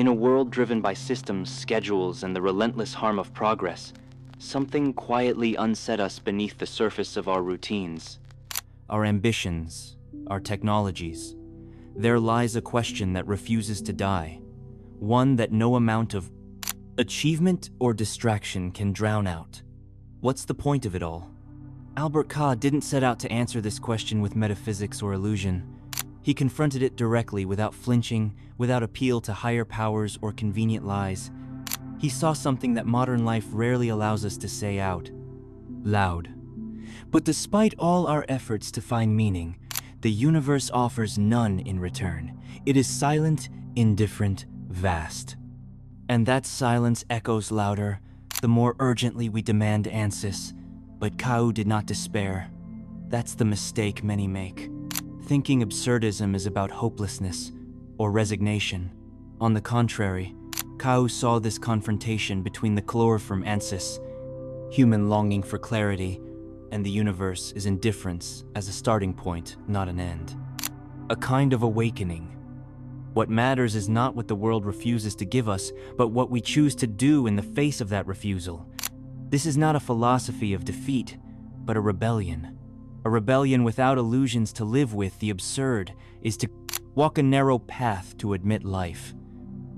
In a world driven by systems, schedules, and the relentless harm of progress, something quietly unset us beneath the surface of our routines. Our ambitions, our technologies. There lies a question that refuses to die, one that no amount of achievement or distraction can drown out. What's the point of it all? Albert Camus didn't set out to answer this question with metaphysics or illusion. He confronted it directly, without flinching, without appeal to higher powers or convenient lies. He saw something that modern life rarely allows us to say out loud. But despite all our efforts to find meaning, the universe offers none in return. It is silent, indifferent, vast. And that silence echoes louder, the more urgently we demand answers. But Camus did not despair. That's the mistake many make. Thinking absurdism is about hopelessness or resignation. On the contrary, Camus saw this confrontation between the chloroform ansys, human longing for clarity, and the universe is indifference as a starting point, not an end. A kind of awakening. What matters is not what the world refuses to give us, but what we choose to do in the face of that refusal. This is not a philosophy of defeat, but a rebellion. A rebellion without illusions to live with. The absurd is to walk a narrow path to admit life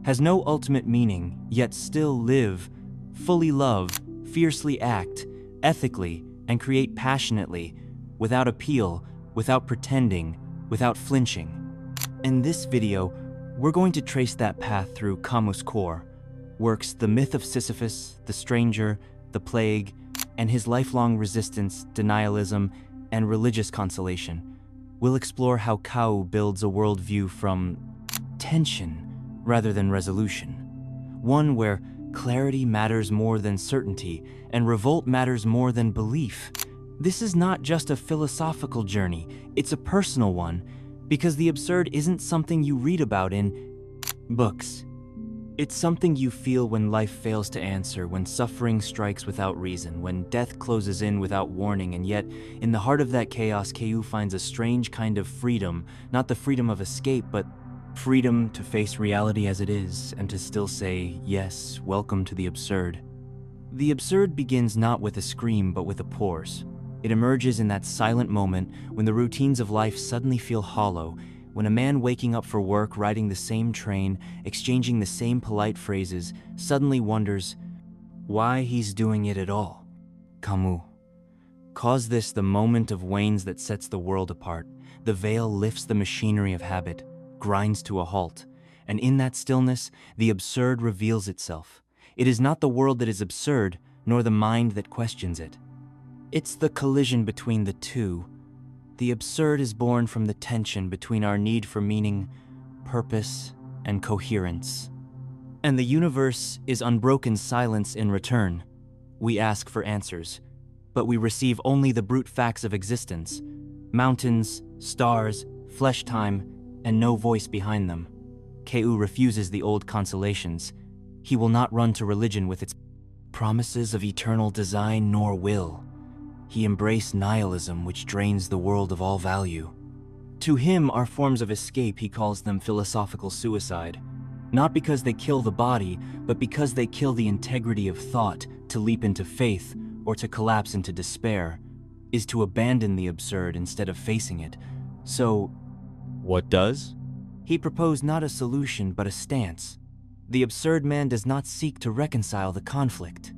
has no ultimate meaning, yet still live, fully love, fiercely act, ethically, and create passionately, without appeal, without pretending, without flinching. In this video, we're going to trace that path through Camus' core works, The Myth of Sisyphus, The Stranger, The Plague, and his lifelong resistance, denialism, and religious consolation. We'll explore how Camus builds a worldview from tension rather than resolution. One where clarity matters more than certainty, and revolt matters more than belief. This is not just a philosophical journey, it's a personal one, because the absurd isn't something you read about in books. It's something you feel when life fails to answer, when suffering strikes without reason, when death closes in without warning, and yet, in the heart of that chaos, Camus finds a strange kind of freedom, not the freedom of escape, but freedom to face reality as it is, and to still say, yes, welcome to the absurd. The absurd begins not with a scream, but with a pause. It emerges in that silent moment when the routines of life suddenly feel hollow, when a man waking up for work, riding the same train, exchanging the same polite phrases, suddenly wonders why he's doing it at all. Camus calls this the moment of wanes that sets the world apart. The veil lifts the machinery of habit, grinds to a halt, and in that stillness, the absurd reveals itself. It is not the world that is absurd, nor the mind that questions it. It's the collision between the two. The absurd is born from the tension between our need for meaning, purpose, and coherence. And the universe is unbroken silence in return. We ask for answers, but we receive only the brute facts of existence: mountains, stars, flesh time, and no voice behind them. Camus refuses the old consolations. He will not run to religion with its promises of eternal design, nor will he embrace nihilism, which drains the world of all value. To him are forms of escape. He calls them philosophical suicide, not because they kill the body, but because they kill the integrity of thought. To leap into faith, or to collapse into despair, is to abandon the absurd instead of facing it. So, what does? He proposed not a solution, but a stance. The absurd man does not seek to reconcile the conflict.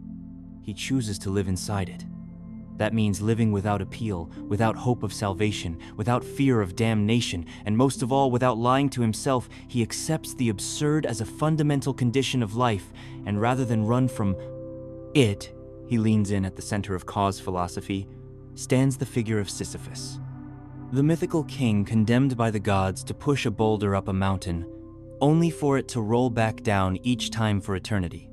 He chooses to live inside it. That means living without appeal, without hope of salvation, without fear of damnation, and most of all, without lying to himself. He accepts the absurd as a fundamental condition of life, and rather than run from it, he leans in. At the center of Camus' philosophy stands the figure of Sisyphus, the mythical king condemned by the gods to push a boulder up a mountain, only for it to roll back down each time for eternity.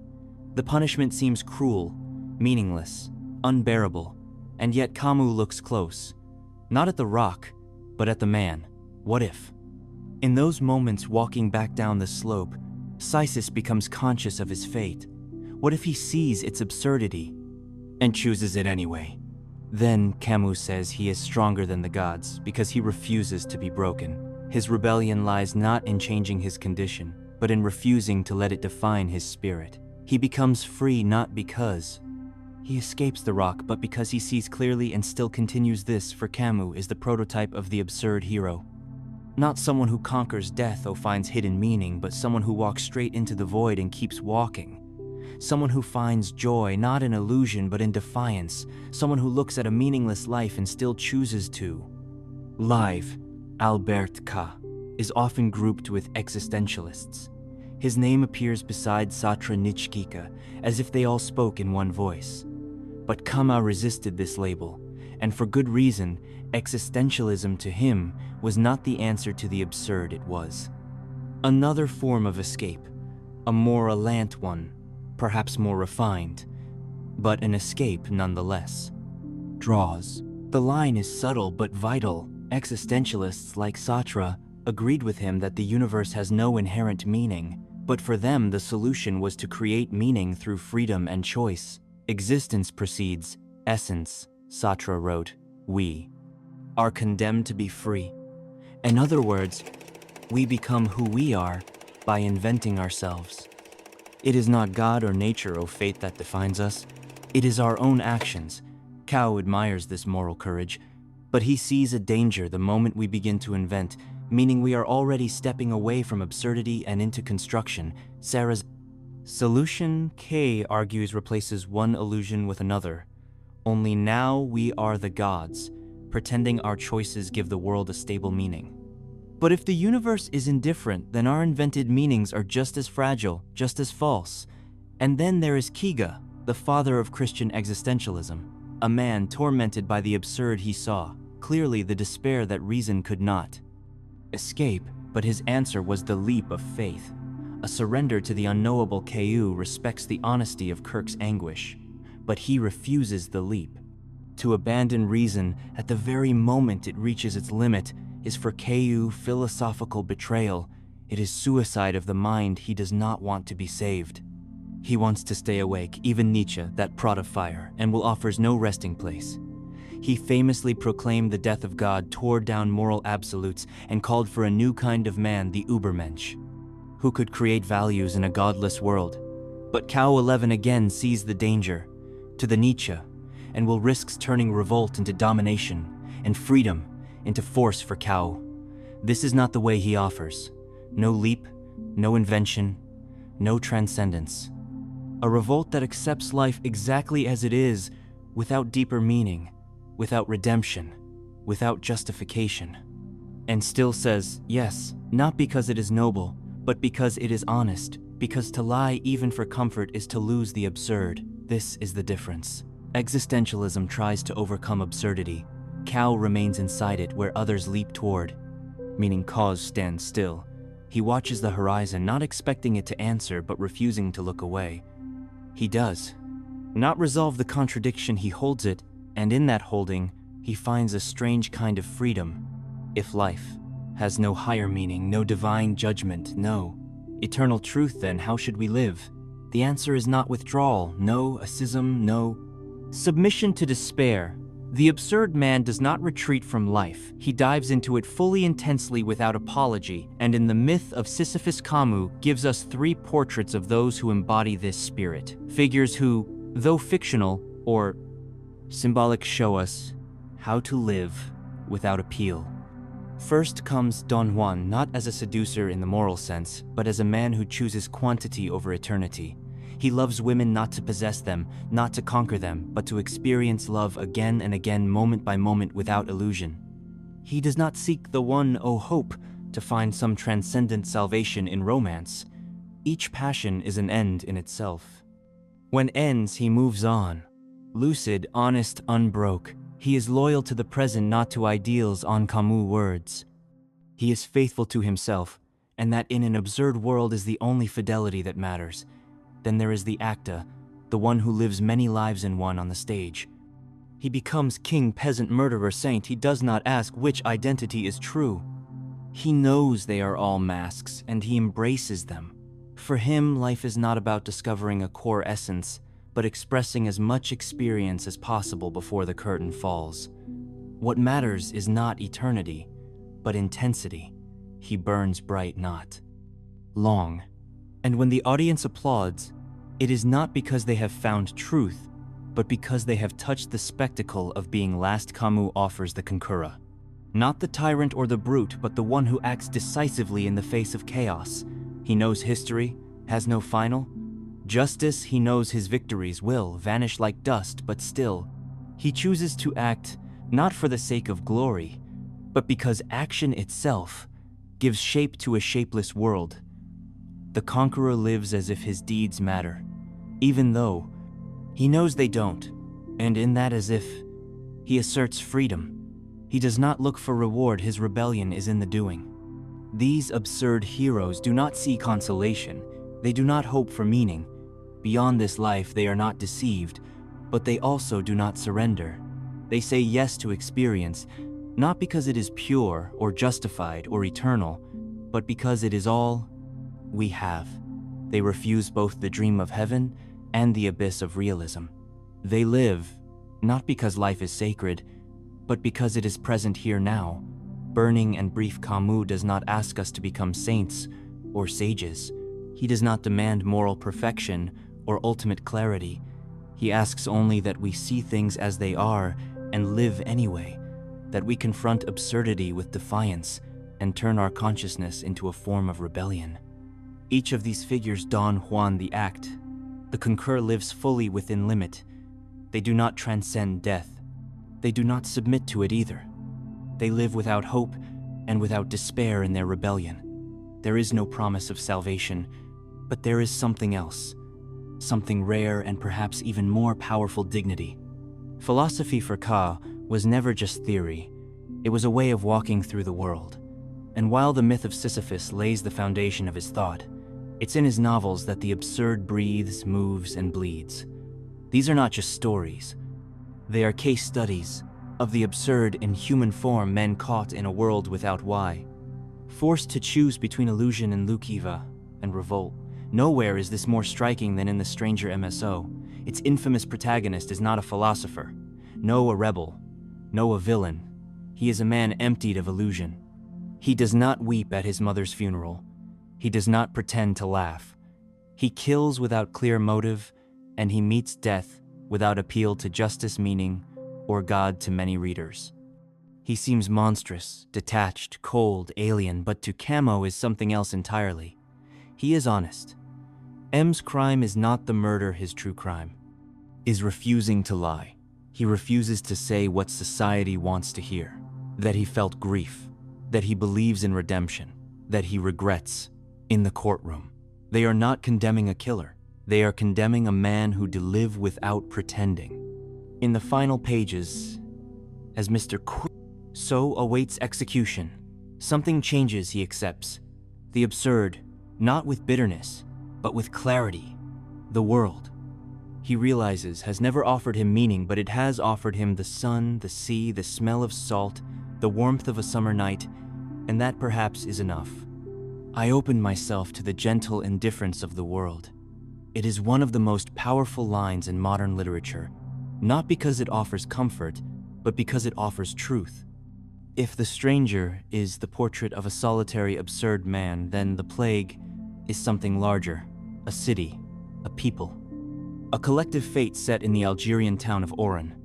The punishment seems cruel, meaningless, unbearable, and yet Camus looks close, not at the rock, but at the man. What if? In those moments walking back down the slope, Sisyphus becomes conscious of his fate. What if he sees its absurdity and chooses it anyway? Then, Camus says, he is stronger than the gods because he refuses to be broken. His rebellion lies not in changing his condition, but in refusing to let it define his spirit. He becomes free not because he escapes the rock, but because he sees clearly and still continues. This, for Camus, is the prototype of the absurd hero. Not someone who conquers death or finds hidden meaning, but someone who walks straight into the void and keeps walking. Someone who finds joy not in illusion but in defiance. Someone who looks at a meaningless life and still chooses to live. Albert Camus is often grouped with existentialists. His name appears beside Sartre, Nietzsche, as if they all spoke in one voice. But Camus resisted this label, and for good reason. Existentialism to him was not the answer to the absurd. It was another form of escape, a more allant one, perhaps more refined, but an escape nonetheless. Draws. The line is subtle but vital. Existentialists like Sartre agreed with him that the universe has no inherent meaning, but for them the solution was to create meaning through freedom and choice. Existence precedes essence, Sartre wrote. We are condemned to be free. In other words, we become who we are by inventing ourselves. It is not God or nature or fate that defines us. It is our own actions. Camus admires this moral courage, but he sees a danger the moment we begin to invent, meaning we are already stepping away from absurdity and into construction. Sarah's solution, K argues, replaces one illusion with another. Only now we are the gods, pretending our choices give the world a stable meaning. But if the universe is indifferent, then our invented meanings are just as fragile, just as false. And then there is Kiga, the father of Christian existentialism, a man tormented by the absurd he saw, clearly the despair that reason could not escape, but his answer was the leap of faith. A surrender to the unknowable. Camus respects the honesty of Kirk's anguish, but he refuses the leap. To abandon reason at the very moment it reaches its limit is for Camus philosophical betrayal. It is suicide of the mind. He does not want to be saved. He wants to stay awake, even Nietzsche, that prod of fire, and will offers no resting place. He famously proclaimed the death of God, tore down moral absolutes, and called for a new kind of man, the Übermensch, who could create values in a godless world. But Camus 11 again sees the danger to the Nietzsche, and will risks turning revolt into domination, and freedom into force for Camus. This is not the way he offers. No leap, no invention, no transcendence. A revolt that accepts life exactly as it is, without deeper meaning, without redemption, without justification. And still says yes, not because it is noble, but because it is honest, because to lie even for comfort is to lose the absurd. This is the difference. Existentialism tries to overcome absurdity. Camus remains inside it where others leap toward, meaning cause stands still. He watches the horizon, not expecting it to answer, but refusing to look away. He does not resolve the contradiction, he holds it, and in that holding, he finds a strange kind of freedom. If life has no higher meaning, no divine judgment, no eternal truth, then how should we live? The answer is not withdrawal, no asceticism, no submission to despair. The absurd man does not retreat from life. He dives into it fully, intensely, without apology, and in the myth of Sisyphus, Camus gives us three portraits of those who embody this spirit. Figures who, though fictional or symbolic, show us how to live without appeal. First comes Don Juan, not as a seducer in the moral sense, but as a man who chooses quantity over eternity. He loves women not to possess them, not to conquer them, but to experience love again and again, moment by moment, without illusion. He does not seek the one, oh hope, to find some transcendent salvation in romance. Each passion is an end in itself. When ends, he moves on. Lucid, honest, unbroke. He is loyal to the present, not to ideals, on Camus' words. He is faithful to himself, and that in an absurd world is the only fidelity that matters. Then there is the actor, the one who lives many lives in one on the stage. He becomes king, peasant, murderer, saint. He does not ask which identity is true. He knows they are all masks, and he embraces them. For him, life is not about discovering a core essence, but expressing as much experience as possible before the curtain falls. What matters is not eternity, but intensity. He burns bright, not long. And when the audience applauds, it is not because they have found truth, but because they have touched the spectacle of being last. Camus offers the concurra. Not the tyrant or the brute, but the one who acts decisively in the face of chaos. He knows history, has no final. Justice, he knows his victories will vanish like dust, but still, he chooses to act not for the sake of glory, but because action itself gives shape to a shapeless world. The conqueror lives as if his deeds matter, even though he knows they don't, and in that as if he asserts freedom. He does not look for reward, his rebellion is in the doing. These absurd heroes do not see consolation, they do not hope for meaning. Beyond this life they are not deceived, but they also do not surrender. They say yes to experience, not because it is pure or justified or eternal, but because it is all we have. They refuse both the dream of heaven and the abyss of realism. They live, not because life is sacred, but because it is present here now, burning and brief. Camus does not ask us to become saints or sages. He does not demand moral perfection or ultimate clarity. He asks only that we see things as they are and live anyway, that we confront absurdity with defiance and turn our consciousness into a form of rebellion. Each of these figures Don Juan the act. The concur lives fully within limit. They do not transcend death. They do not submit to it either. They live without hope and without despair in their rebellion. There is no promise of salvation, but there is something else, something rare and perhaps even more powerful: dignity. Philosophy for Camus was never just theory. It was a way of walking through the world. And while the myth of Sisyphus lays the foundation of his thought, it's in his novels that the absurd breathes, moves, and bleeds. These are not just stories. They are case studies of the absurd in human form, men caught in a world without why, forced to choose between illusion and Luciva and Revolt. Nowhere is this more striking than in The Stranger MSO. Its infamous protagonist is not a philosopher, no a rebel, no a villain. He is a man emptied of illusion. He does not weep at his mother's funeral. He does not pretend to laugh. He kills without clear motive, and he meets death without appeal to justice, meaning, or God to many readers. He seems monstrous, detached, cold, alien, but to Camus is something else entirely. He is honest. M's crime is not the murder, his true crime is refusing to lie. He refuses to say what society wants to hear, that he felt grief, that he believes in redemption, that he regrets in the courtroom. They are not condemning a killer. They are condemning a man who to live without pretending. In the final pages, as Mr. So awaits execution, something changes, he accepts. The absurd, not with bitterness, but with clarity. The world, he realizes, has never offered him meaning, but it has offered him the sun, the sea, the smell of salt, the warmth of a summer night, and that perhaps is enough. I open myself to the gentle indifference of the world. It is one of the most powerful lines in modern literature, not because it offers comfort, but because it offers truth. If The Stranger is the portrait of a solitary, absurd man, then The Plague is something larger, a city, a people, a collective fate set in the Algerian town of Oran.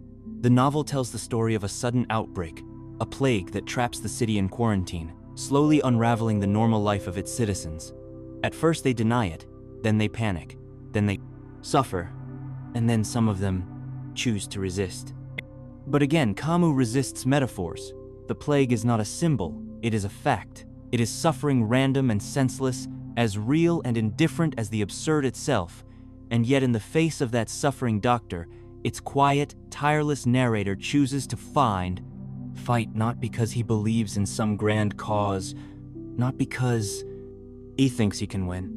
The novel tells the story of a sudden outbreak, a plague that traps the city in quarantine, slowly unraveling the normal life of its citizens. At first they deny it, then they panic, then they suffer, and then some of them choose to resist. But again, Camus resists metaphors. The plague is not a symbol, it is a fact. It is suffering, random and senseless, as real and indifferent as the absurd itself. And yet in the face of that suffering doctor, its quiet, tireless narrator chooses to fight not because he believes in some grand cause, not because he thinks he can win,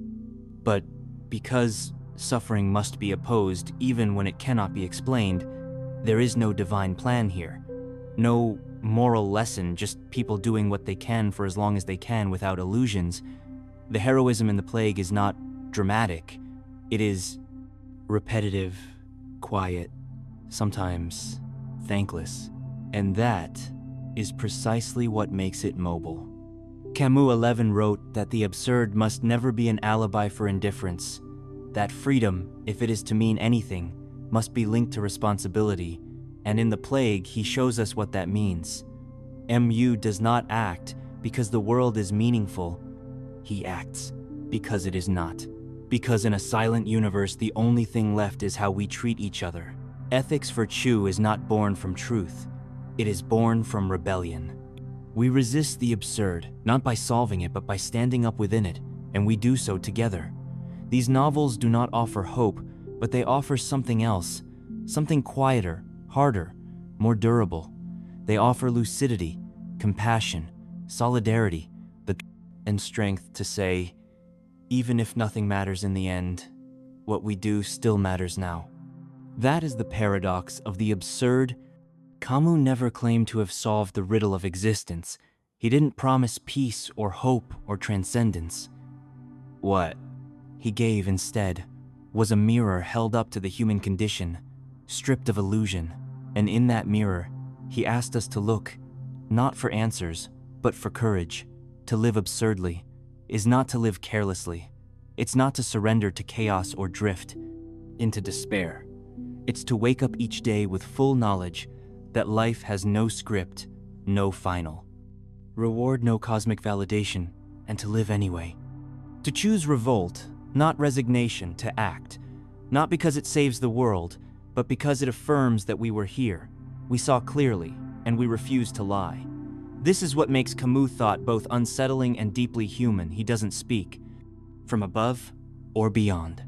but because suffering must be opposed even when it cannot be explained. There is no divine plan here, no moral lesson, just people doing what they can for as long as they can without illusions. The heroism in The Plague is not dramatic. It is repetitive, quiet, sometimes thankless. And that is precisely what makes it mobile. Camus 11 wrote that the absurd must never be an alibi for indifference, that freedom, if it is to mean anything, must be linked to responsibility, and in The Plague he shows us what that means. Mu does not act because the world is meaningful, he acts because it is not. Because in a silent universe the only thing left is how we treat each other. Ethics for Chu is not born from truth, it is born from rebellion. We resist the absurd, not by solving it, but by standing up within it, and we do so together. These novels do not offer hope, but they offer something else, something quieter, harder, more durable. They offer lucidity, compassion, solidarity, and strength to say, even if nothing matters in the end, what we do still matters now. That is the paradox of the absurd. Camus never claimed to have solved the riddle of existence. He didn't promise peace or hope or transcendence. What he gave instead was a mirror held up to the human condition, stripped of illusion, and in that mirror, he asked us to look, not for answers, but for courage. To live absurdly is not to live carelessly. It's not to surrender to chaos or drift into despair. It's to wake up each day with full knowledge that life has no script, no final reward, no cosmic validation, and to live anyway. To choose revolt, not resignation, to act, not because it saves the world, but because it affirms that we were here, we saw clearly, and we refused to lie. This is what makes Camus' thought both unsettling and deeply human. He doesn't speak from above or beyond.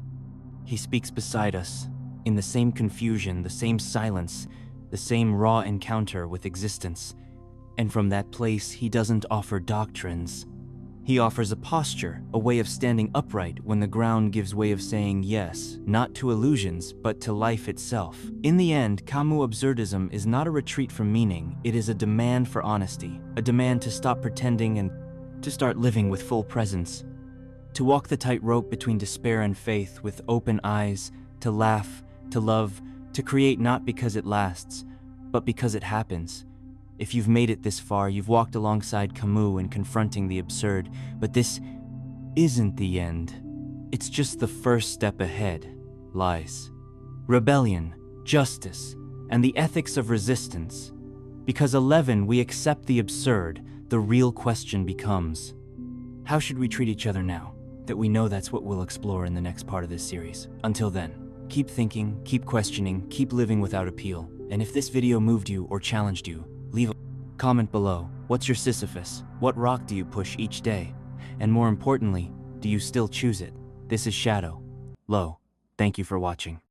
He speaks beside us, in the same confusion, the same silence, the same raw encounter with existence. And from that place, he doesn't offer doctrines. He offers a posture, a way of standing upright when the ground gives way, of saying yes, not to illusions, but to life itself. In the end, Camus Absurdism is not a retreat from meaning, it is a demand for honesty, a demand to stop pretending and to start living with full presence, to walk the tightrope between despair and faith with open eyes, to laugh, to love, to create not because it lasts, but because it happens. If you've made it this far, you've walked alongside Camus in confronting the absurd, but this isn't the end. It's just the first step ahead lies rebellion, justice, and the ethics of resistance. Because 11, we accept the absurd, the real question becomes, how should we treat each other now that we know that's what we'll explore in the next part of this series? Until then, keep thinking, keep questioning, keep living without appeal. And if this video moved you or challenged you, leave a comment below. What's your Sisyphus? What rock do you push each day? And more importantly, do you still choose it? This is Shadow. Lo, thank you for watching.